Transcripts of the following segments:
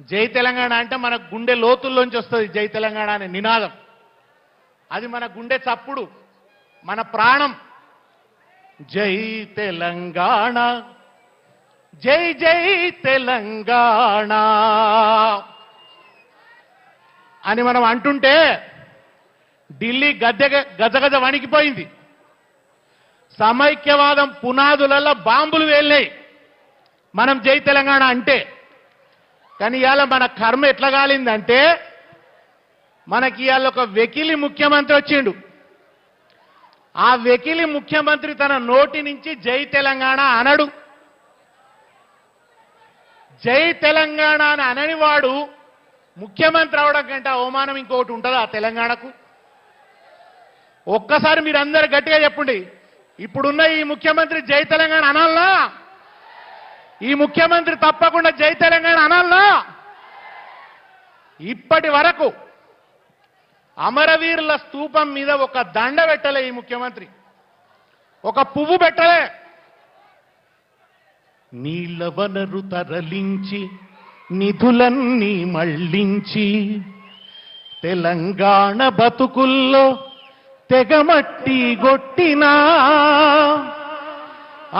జై తెలంగాణ అంటే మన గుండె లోతుల్లోంచి వస్తుంది జై తెలంగాణ అనే నినాదం. అది మన గుండె చప్పుడు, మన ప్రాణం. జై తెలంగాణ, జై జై తెలంగాణ అని మనం అంటుంటే ఢిల్లీ గజగజ వణికిపోయింది. సమైక్యవాదం పునాదులలో బాంబులు వేలినాయి మనం జై తెలంగాణ అంటే. కానీ ఇవాళ మన కర్మ ఎట్లా కాలిందంటే, మనకి ఇవాళ ఒక వెకిలి ముఖ్యమంత్రి వచ్చిండు. ఆ వెకిలి ముఖ్యమంత్రి తన నోటి నుంచి జై తెలంగాణ అనడు. జై తెలంగాణ అని అనని వాడు ముఖ్యమంత్రి అవడం కంటే అవమానం ఇంకొకటి ఉంటుందా ఆ తెలంగాణకు? ఒక్కసారి మీరు అందరు గట్టిగా చెప్పండి, ఇప్పుడున్న ఈ ముఖ్యమంత్రి జై తెలంగాణ అనాలనా? ఈ ముఖ్యమంత్రి తప్పకుండా జై తెలంగాణ అనాలనా? ఇప్పటి వరకు అమరవీరుల స్తూపం మీద ఒక దండ పెట్టలే ఈ ముఖ్యమంత్రి, ఒక పువ్వు పెట్టలే. నీళ్ల వనరు తరలించి నిధులన్నీ మళ్లించి తెలంగాణ బతుకుల్లో తెగమట్టి గొట్టినా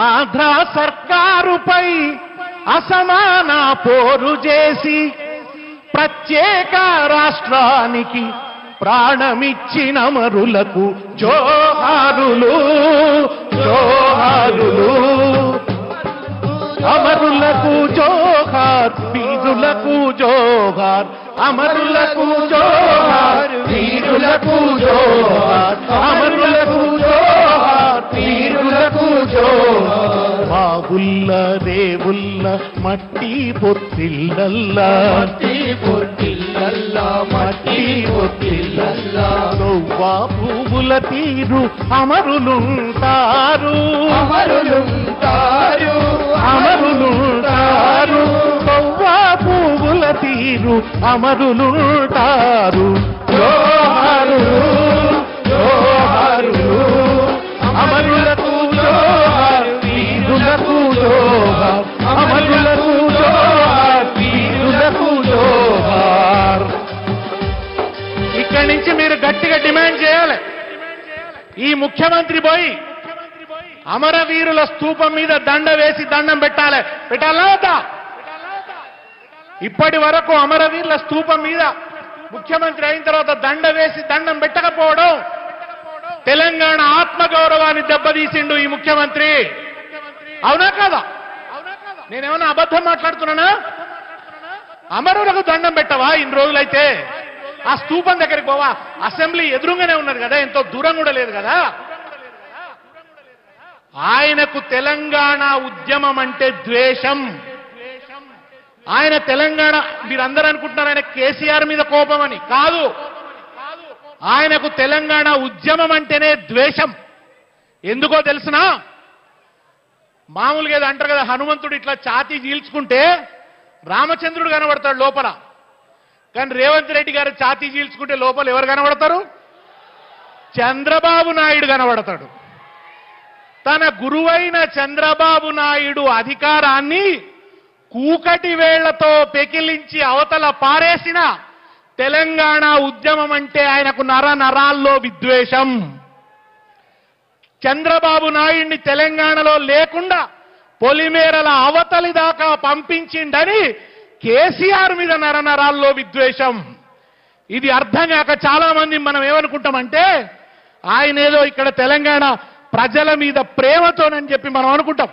ఆంధ్ర సర్కారుపై అసమాన పోరు చేసి ప్రత్యేక రాష్ట్రానికి ప్రాణమిచ్చిన అమరులకు జోహారులు, జోహారులు. అమరులకు జోహార్, వీరులకు జోహార్. అమరులకు జోహార్, వీరులకు జోహార్. అమరులకు జోహార్, వీరులకు జోహార్. బావుల్ల రేవుల్ల మట్టి పొత్తిళ్ళల్లా, మట్టి పొత్తిళ్ళల్లా, మట్టి పొత్తిళ్ళల్లా. నవ్వా పువ్వుల తీరు అమరులుంటారు, అమరులుంటారు, అమరులుంటారు. నవ్వా పువ్వుల తీరు అమరులుంటారు. జోహారులు, జోహారులు. అమరులకు జోహార్, వీరులకు జోహార్. అమరులకు జోహార్, వీరులకు జోహార్. ఇక్కడి నుంచి మీరు గట్టిగా డిమాండ్ చేయాలి. ఈ ముఖ్యమంత్రి పోయి అమరవీరుల స్తూపం మీద దండ వేసి దండం పెట్టాలి. పెట్టాలా వద్దా? ఇప్పటి వరకు అమరవీరుల స్తూపం మీద ముఖ్యమంత్రి అయిన తర్వాత దండ వేసి దండం పెట్టకపోవడం తెలంగాణ ఆత్మగౌరవాన్ని దెబ్బతీసిండు ఈ ముఖ్యమంత్రి. అవునా కాదా? నేనేమన్నా అబద్ధం మాట్లాడుతున్నానా? అమరులకు దండం పెట్టవా ఇన్ని రోజులైతే? ఆ స్తూపం దగ్గరికి పోవా? అసెంబ్లీ ఎదురుగానే ఉన్నది కదా, ఎంతో దూరం కూడా లేదు కదా. ఆయనకు తెలంగాణ ఉద్యమం అంటే ద్వేషం. ఆయన తెలంగాణ, మీరందరూ అనుకుంటున్నారు ఆయన కేసీఆర్ మీద కోపం అని. కాదు, ఆయనకు తెలంగాణ ఉద్యమం అంటేనే ద్వేషం. ఎందుకో తెలుసునా? మామూలుగా ఏదో అంటారు కదా, హనుమంతుడు ఇట్లా ఛాతీ చీల్చుకుంటే రామచంద్రుడు కనబడతాడు లోపల. కానీ రేవంత్ రెడ్డి గారు ఛాతీ చీల్చుకుంటే లోపల ఎవరు కనబడతారు? చంద్రబాబు నాయుడు కనబడతాడు. తన గురువైన చంద్రబాబు నాయుడు అధికారాన్ని కూకటి వేళ్లతో పెకిలించి అవతల పారేసిన తెలంగాణ ఉద్యమం అంటే ఆయనకు నరాల్లో విద్వేషం. చంద్రబాబు నాయుడిని తెలంగాణలో లేకుండా పొలిమేరల అవతలి దాకా పంపించిండని కేసీఆర్ మీద నరాల్లో విద్వేషం. ఇది అర్థం కాక చాలా మంది మనం ఏమనుకుంటామంటే ఆయన ఏదో ఇక్కడ తెలంగాణ ప్రజల మీద ప్రేమతోనని చెప్పి మనం అనుకుంటాం.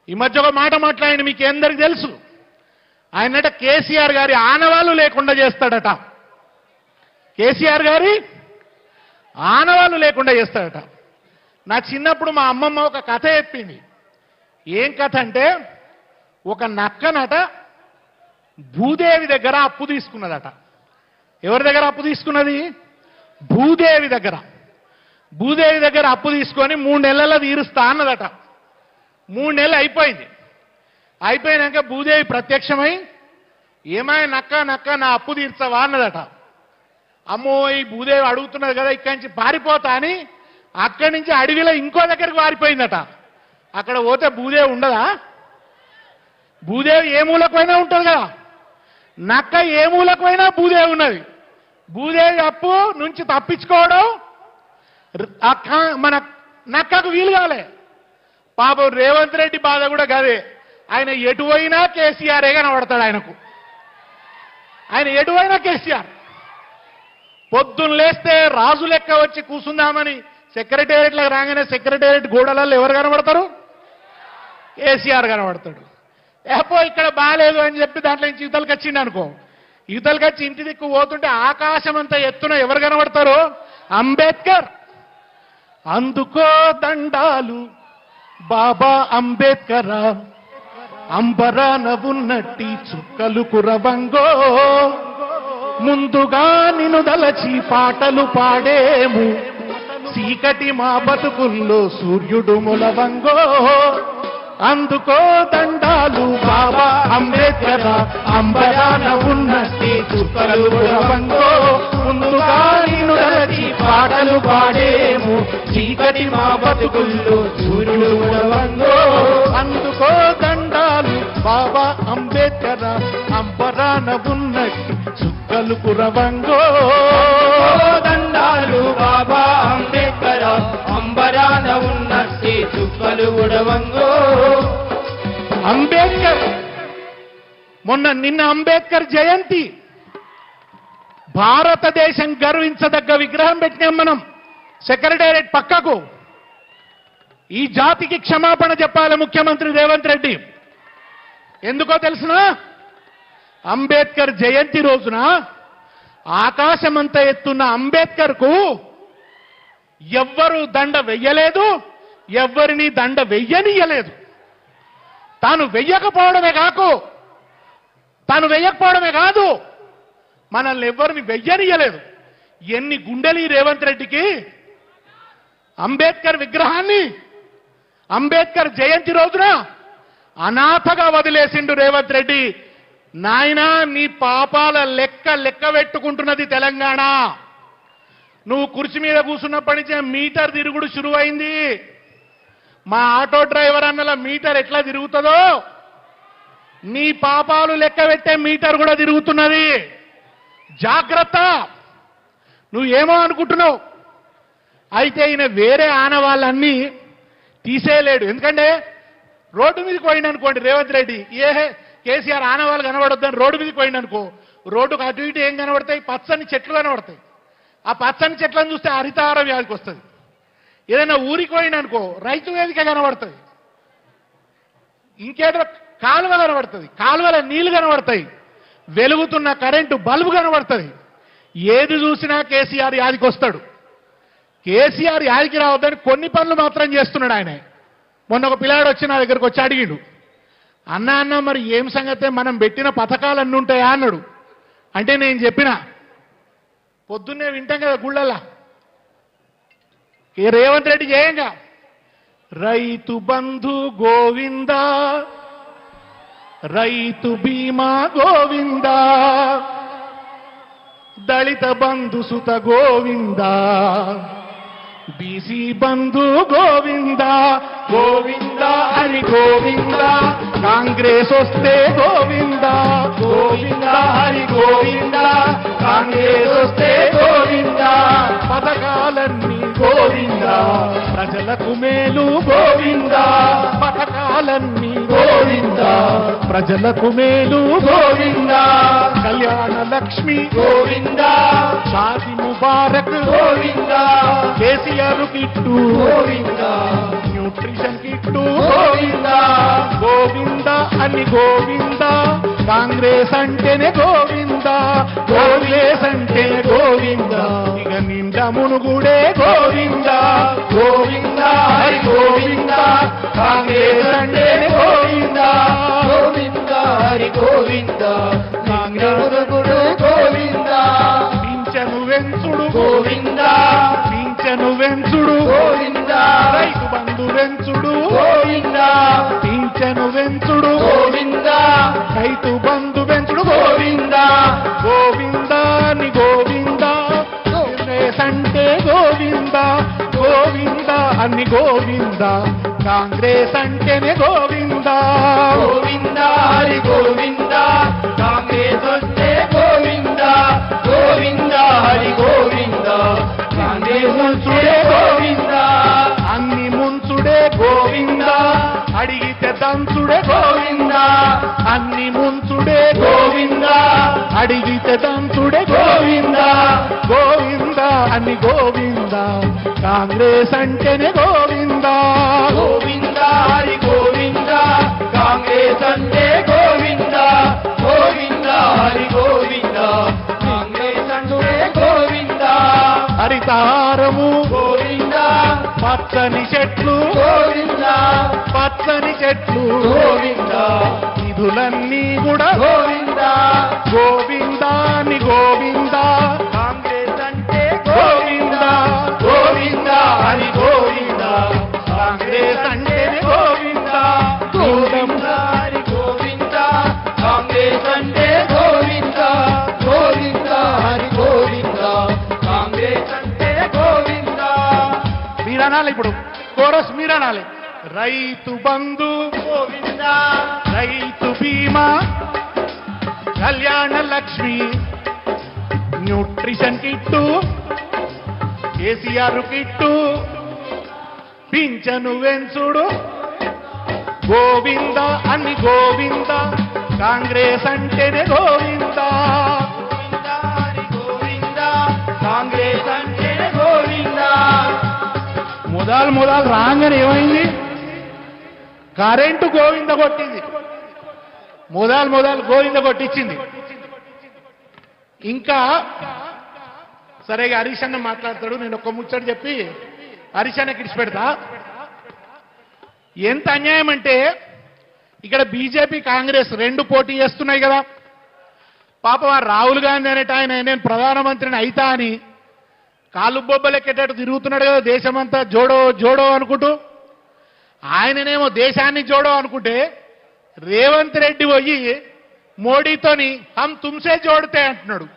ఈ మధ్య ఒక మాట మాట్లాడి మీకు అందరికీ తెలుసు. ఆయనట కేసీఆర్ గారి ఆనవాళ్ళు లేకుండా చేస్తాడట. కేసీఆర్ గారి ఆనవాళ్ళు లేకుండా చేస్తాడట. నా చిన్నప్పుడు మా అమ్మమ్మ ఒక కథ చెప్పింది. ఏం కథ అంటే, ఒక నక్కనట భూదేవి దగ్గర అప్పు తీసుకున్నదట. ఎవరి దగ్గర అప్పు తీసుకున్నది? భూదేవి దగ్గర. భూదేవి దగ్గర అప్పు తీసుకొని 3 నెలల్లో తీరుస్తా అన్నదట. 3 నెలలు అయిపోయింది. అయిపోయినాక భూదేవి ప్రత్యక్షమై, ఏమాయ నక్క నక్క నా అప్పు తీర్చవా అన్నదట. అమ్మో, ఈ భూదేవి అడుగుతున్నది కదా, ఇక్కడి నుంచి పారిపోతా అని అక్కడి నుంచి అడవిలో ఇంకో దగ్గరికి పారిపోయిందట. అక్కడ పోతే భూదేవి ఉండదా? భూదేవి ఏ మూలకైనా ఉంటుంది కదా. నక్క ఏ మూలకు పోయినా భూదేవి ఉన్నది. భూదేవి అప్పు నుంచి తప్పించుకోవడం మన నక్కకు వీలు కాలే. పాపం రేవంత్ రెడ్డి బాధ కూడా కాదే. ఆయన ఎటువైనా కేసీఆరే కనబడతాడు. ఆయన ఎటువైనా కేసీఆర్. పొద్దున్న లేస్తే రాజు లెక్క వచ్చి కూర్చుందామని సెక్రటేరియట్లకు రాగానే సెక్రటేరియట్ గోడలలో ఎవరు కనబడతారు? కేసీఆర్ కనబడతాడు. ఏపో ఇక్కడ బాగాలేదు అని చెప్పి దాంట్లో నుంచి యువతలకు వచ్చింది అనుకో, యువతలకు వచ్చి ఇంటి దిక్కు పోతుంటే ఆకాశం అంతా ఎత్తున ఎవరు కనబడతారు? అంబేద్కర్. అందుకో దండాలు బాబా అంబేద్కర్, అంబరాన ఉన్నట్టి చుక్కలు కురవంగో, ముందుగా నిన్ను దలచి పాటలు పాడేము, చీకటి మా బతుకుల్లో సూర్యుడు మొలవంగో. అందుకో దండాలు బాబా అంబేద్కర్, అంబరాన ఉన్నట్టి చుక్కలు కురవంగో, ముందుగా నిన్ను దలచి పాటలు పాడేము, చీకటి మా బతుకుల్లో సూర్యుడు మొలవంగో. అందుకో దండాలు బాబా అంబేద్కర్, అంబరాన ఉన్నట్టి చుక్కలు కురవంగో. దండాలు బాబా అంబేద్కర్, అంబరాన ఉన్నట్టి చుక్కలు ఉడవంగో. అంబేద్కర్ నిన్న అంబేద్కర్ జయంతి. భారతదేశం గర్వించదగ్గ విగ్రహం పెట్టినాం మనం సెక్రటేరియట్ పక్కకు. ఈ జాతికి క్షమాపణ చెప్పాలి ముఖ్యమంత్రి రేవంత్ రెడ్డి. ఎందుకో తెలుసునా? అంబేద్కర్ జయంతి రోజున ఆకాశమంతా ఎత్తున్న అంబేద్కర్ కు ఎవ్వరూ దండ వెయ్యలేదు, ఎవ్వరిని దండ వెయ్యనీయలేదు. తాను వెయ్యకపోవడమే కాదు, మనల్ని ఎవ్వరిని వెయ్యనీయలేదు. ఎన్ని గుండెలు ఈ రేవంత్ రెడ్డికి! అంబేద్కర్ విగ్రహాన్ని అంబేద్కర్ జయంతి రోజున అనాథగా వదిలేసిండు రేవంత్ రెడ్డి. నాయనా, నీ పాపాల లెక్క పెట్టుకుంటున్నది తెలంగాణ. నువ్వు కుర్చీ మీద కూర్చున్నప్పటి నుంచే మీటర్ తిరుగుడు శురువైంది. మా ఆటో డ్రైవర్ అన్నల మీటర్ ఎట్లా తిరుగుతుందో నీ పాపాలు లెక్క పెట్టే మీటర్ కూడా తిరుగుతున్నది. జాగ్రత్త. నువ్వేమో అనుకుంటున్నావు. అయితే ఈయన వేరే ఆనవాళ్ళన్నీ తీసేయలేడు. ఎందుకంటే రోడ్డు మీదకి పోయిందనుకోండి రేవంత్ రెడ్డి, కేసీఆర్ ఆనవాళ్ళు కనబడొద్దని రోడ్డు మీదకి పోయిందనుకో, రోడ్డుకు అటు ఇటు ఏం కనబడతాయి? పచ్చని చెట్లు కనబడతాయి. ఆ పచ్చని చెట్లను చూస్తే హరితహార వ్యాధికి వస్తుంది. ఏదైనా ఊరికి పోయిందనుకో రైతు వేదిక కనబడుతుంది. ఇంకేదో కాలువ కనబడుతుంది, కాలువల నీళ్లు కనబడతాయి, వెలుగుతున్న కరెంటు బల్బు కనబడుతుంది. ఏది చూసినా కేసీఆర్ యాదికి వస్తాడు. కేసీఆర్ యాదికి రావద్దని కొన్ని పనులు మాత్రం చేస్తున్నాడు ఆయన. మొన్న ఒక పిల్లాడు వచ్చి నా దగ్గరకు వచ్చి అడిగిండు, అన్న మరి ఏం సంగతే, మనం పెట్టిన పథకాలన్నీ ఉంటాయా అన్నాడు. అంటే నేను చెప్పిన, పొద్దున్నే వింటాం కదా గుళ్ళల్లా, రేవంత్ రెడ్డి చేయంగా రైతు బంధు గోవిందా, రైతు బీమా గోవిందా, దళిత బంధు సుత గోవిందా, బీసీ బంధు గోవిందా, గోవిందా హరి గోవిందా, కాంగ్రెస్ వస్తే గోవిందా, గోవిందా హరి గోవిందా, కాంగ్రెస్ వస్తే గోవిందా, పథకాలన్నీ గోవిందా, ప్రజలకు మేలు గోవిందా, పథకాలన్నీ గోవిందా, ప్రజలకు మేలు Govinda, Kalyana Lakshmi Govinda, Shadi Mubarak Govinda, KCR kit Govinda, nutrition kit Govinda, Govinda అని గోవిందా, కాంగ్రెస్ అంటేనే గోవిందా, కాంగ్రెస్ అంటేనే గోవిందా, ఇక నిండా మునుగుడే గోవిందా, గోవిందా హరి గోవిందా, కాంగ్రెస్ అంటేనే గోవిందా, గోవిందా హరి గోవిందా, కాంగ్రెస్ మునుగుడు గోవిందా, పింఛను వెంచుడు గోవిందా, పింఛను వెంచుడు గోవిందా, రైతు బంధు వెంచుడు గోవిందా, పింఛను వెంచుడు గోవిందా, రైతు బంధు వెంచుడు గోవిందా, గోవిందా అని గోవిందా, కాంగ్రెస్ అంటే గోవిందా, గోవిందా అని గోవిందా, కాంగ్రెస్ అంటేనే గోవిందా, గోవిందా హరి గోవిందా, కాంగ్రెస్ అన్ని ముంచుడే గోవింద అడిగితే తంతుడే గోవింద గోవింద అని గోవింద కాంగ్రెస్ అంటేనే గోవింద గోవింద హరి గోవింద కాంగ్రెస్ అంటే గోవింద గోవింద హరి గోవింద కాంగ్రెస్ అంటే గోవింద హరితారము గోవింద పచ్చని చెట్లు గోవింద పచ్చని చెట్లు గోవింద నిధులన్నీ కూడా గోవింద గోవింద అని గోవింద కాంగ్రెస్ అంటే గోవింద గోవింద హరి గోవింద కాంగ్రెస్ అంటేనే గోవింద గోవింద హరి గోవింద కాంగ్రెస్ అంటే గోవింద గోవింద హరి గోవింద కాంగ్రెస్ అంటే గోవింద మీరనాలి ఇప్పుడు chorus మీరనాలి Rythu Bandhu Govinda Rythu Bima Kalyana Lakshmi nutrition kit KCR kit పింఛను వెంచుడు గోవింద అని గోవింద కాంగ్రెస్ అంటేనే గోవింద గోవింద హరి గోవింద కాంగ్రెస్ అంటేనే గోవింద మొదలు రాగానే ఏమైంది కరెంటు గోవింద కొట్టింది మొదలు గోవింద కొట్టించింది ఇంకా సరేగా హరీష్ అన్న మాట్లాడతాడు నేను ఒక్క ముచ్చట చెప్పి హరీష్ అన్నకి ఇడిచి పెడతా ఎంత అన్యాయం అంటే ఇక్కడ బీజేపీ కాంగ్రెస్ రెండు పోటీ చేస్తున్నాయి కదా పాపం ఆ రాహుల్ గాంధీ అనేట ఆయన నేను ప్రధానమంత్రిని అయితా అని కాలు బొబ్బలెక్కేటట్టు తిరుగుతున్నాడు కదా దేశమంతా జోడో జోడో అనుకుంటూ ఆయననేమో దేశాన్ని జోడో అనుకుంటే రేవంత్ రెడ్డి పోయి మోడీతోని హమ్ తుమ్సే జోడితే అంటున్నాడు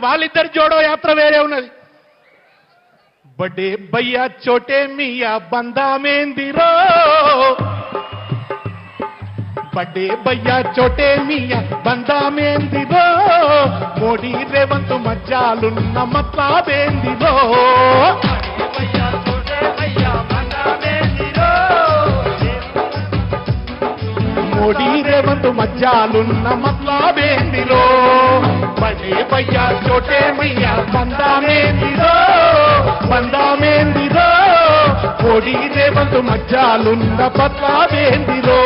వాళ్ళిద్దరు జోడో యాత్ర వేరే ఉన్నది బడే భయ్యా చోటే మియా బందా మేందిరో బడే భయ్యా చోటే మియా బందా మేందిరో మోడీ రేవంత్ మధ్యాలున్న మట్లాబేందిరో మోడీ రేవంత్ మధ్యాలున్న మట్లాబేందిరో బడే భయ్యా చోటే మియా బందా మేందిరో మోడీ రేవంత్ మధ్యాలున్న పట్లాబేందిరో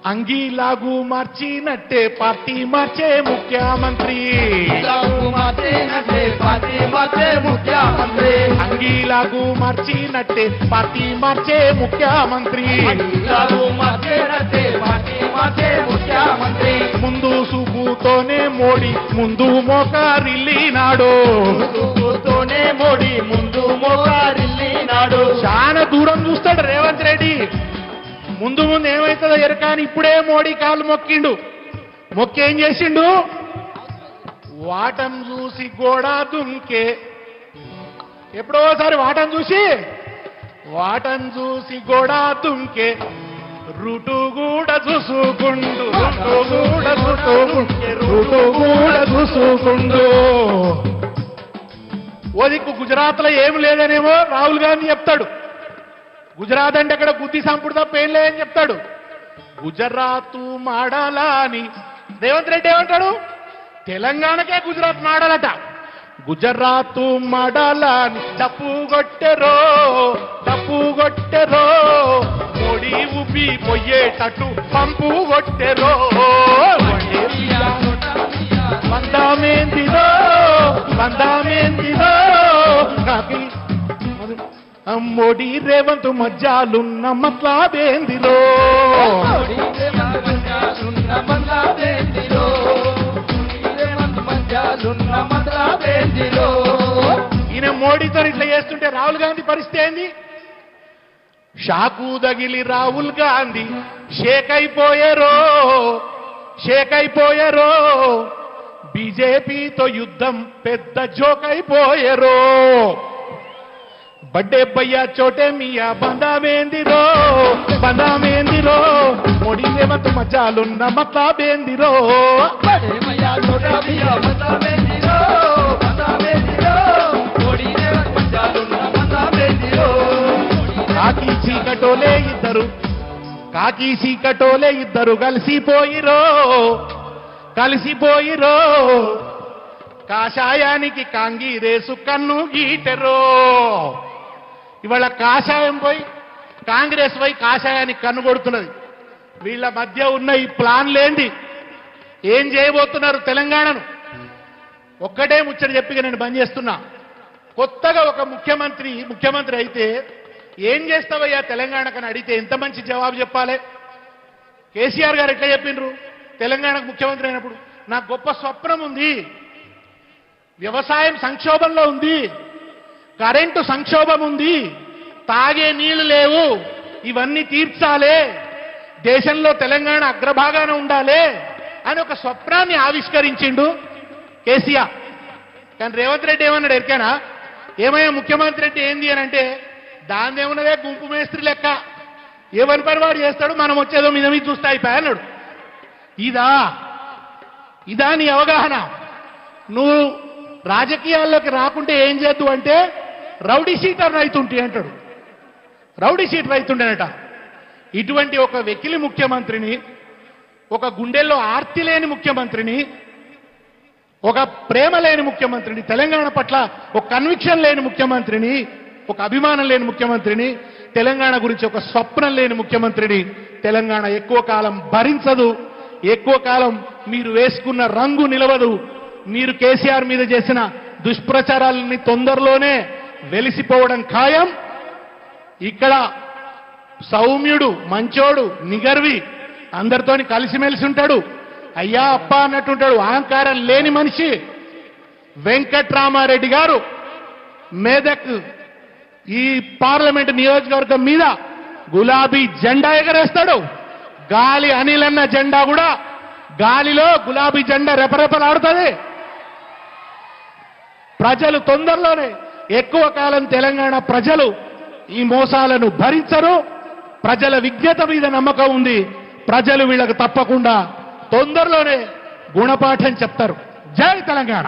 అంగీలాగు మార్చినట్టే పార్టీ మార్చే ముఖ్యమంత్రి అంగీలాగు మార్చినట్టే పార్టీ మార్చే ముఖ్యమంత్రి ముందు చూపుతోనే మోడీ ముందు మోకారిల్లినాడు చాలా దూరం చూస్తాడు రేవంత్ రెడ్డి ముందు ఏమవుతుందో ఎరకాని ఇప్పుడే మోడీ కాళ్ళు మొక్కిండు మొక్కేం చేసిండు వాటం చూసి గోడా దుంకే ఎప్పుడోసారి వాటం చూసి గోడా దుంకే రూటు కూడా చూసుకుండు ఓ దిక్కు గుజరాత్ లో ఏం లేదనేమో రాహుల్ గాంధీ చెప్తాడు గుజరాత్ అంటే అక్కడ బుద్ధి సంపుడు తప్ప ఏం లేదని చెప్తాడు గుజరాత్ మాడాలా అని రేవంత్ రెడ్డి ఏమంటాడు తెలంగాణకే గుజరాత్ మాడాలట గుజరాత్ మాడాలా అని తప్పు కొట్టెరో మోడీ ఉబ్బి పోయేటట్టు పంపు కొట్టెరో బందామేందిరో కాకి మోడీ రేవంత్ మధ్యాలున్న మట్లాబేందిరో ఈయన మోడీతో ఇట్లా చేస్తుంటే రాహుల్ గాంధీ పరిస్థితి ఏంది షాకు తగిలి రాహుల్ గాంధీ షేక్ అయిపోయారో బీజేపీతో యుద్ధం పెద్ద జోక్ అయిపోయారో బడ్డే భయ్యా చోటే మియా బందామేందిరో మోడీ రేవంత్ మధ్యాలున్న మట్లాబేందిరో కాకి చీకటోలే ఇద్దరు కాకి సీకటోలే ఇద్దరు కలిసిపోయిరో కాషాయానికి కాంగ్రెసు కన్ను గీటెరో. ఇవాళ కాషాయం పోయి కాంగ్రెస్ పోయి కాషాయానికి కన్ను కొడుతున్నది. వీళ్ళ మధ్య ఉన్న ఈ ప్లాన్లేంటి, ఏం చేయబోతున్నారు తెలంగాణను? ఒక్కటే ముచ్చట చెప్పిగా నేను బంద్ చేస్తున్నా. కొత్తగా ఒక ముఖ్యమంత్రి అయితే ఏం చేస్తావయ్యా తెలంగాణకని అడిగితే ఎంత మంచి జవాబు చెప్పాలి? కేసీఆర్ గారు ఎట్లా చెప్పిండ్రు తెలంగాణకు ముఖ్యమంత్రి అయినప్పుడు? నాకు గొప్ప స్వప్నం ఉంది, వ్యవసాయం సంక్షోభంలో ఉంది, కరెంటు సంక్షోభం ఉంది, తాగే నీళ్లు లేవు, ఇవన్నీ తీర్చాలే, దేశంలో తెలంగాణ అగ్రభాగాన ఉండాలి అని ఒక స్వప్నాన్ని ఆవిష్కరించిండు కేసీఆర్. కానీ రేవంత్ రెడ్డి ఏమన్నాడు ఎరికేనా? ఏమయ్యా ముఖ్యమంత్రి రెడ్డి ఏంది అని అంటే, దానిదేమున్నదే గుంపు మేస్త్రి లెక్క, ఏమని పరివాడు చేస్తాడు, మనం వచ్చేదో మీద మీద చూస్తే అయిపోయా అన్నాడు. ఇదా నీ అవగాహన? నువ్వు రాజకీయాల్లోకి రాకుంటే ఏం చేద్దు అంటే రౌడీ షీటర్ రైతుంటే అంటాడు. రౌడీ షీటర్ రైతుండేనట. ఇటువంటి ఒక వెకిలి ముఖ్యమంత్రిని, ఒక గుండెల్లో ఆర్తి లేని ముఖ్యమంత్రిని, ఒక ప్రేమ లేని ముఖ్యమంత్రిని, తెలంగాణ పట్ల ఒక కన్విక్షన్ లేని ముఖ్యమంత్రిని, ఒక అభిమానం లేని ముఖ్యమంత్రిని, తెలంగాణ గురించి ఒక స్వప్నం లేని ముఖ్యమంత్రిని తెలంగాణ ఎక్కువ కాలం భరించదు. ఎక్కువ కాలం మీరు వేసుకున్న రంగు నిలవదు. మీరు కేసీఆర్ మీద చేసిన దుష్ప్రచారాలని తొందరలోనే వెలిసిపోవడం ఖాయం. ఇక్కడ సౌమ్యుడు, మంచోడు, నిగర్వి, అందరితోని కలిసిమెలిసి ఉంటాడు, అయ్యా అప్ప అన్నట్టుంటాడు, అహంకారం లేని మనిషి వెంకట్రామారెడ్డి గారు మేదక్ ఈ పార్లమెంట్ నియోజకవర్గం మీద గులాబీ జెండా ఎగరేస్తాడు. గాలి అనిల్ అన్న జెండా కూడా గాలిలో గులాబీ జెండా రెపరెపలాడుతుంది. ప్రజలు తొందరలోనే, ఎక్కువ కాలం తెలంగాణ ప్రజలు ఈ మోసాలను భరించరు. ప్రజల విజ్ఞత మీద నమ్మకం ఉంది. ప్రజలు వీళ్ళకు తప్పకుండా తొందరలోనే గుణపాఠం చెప్తారు. జై తెలంగాణ.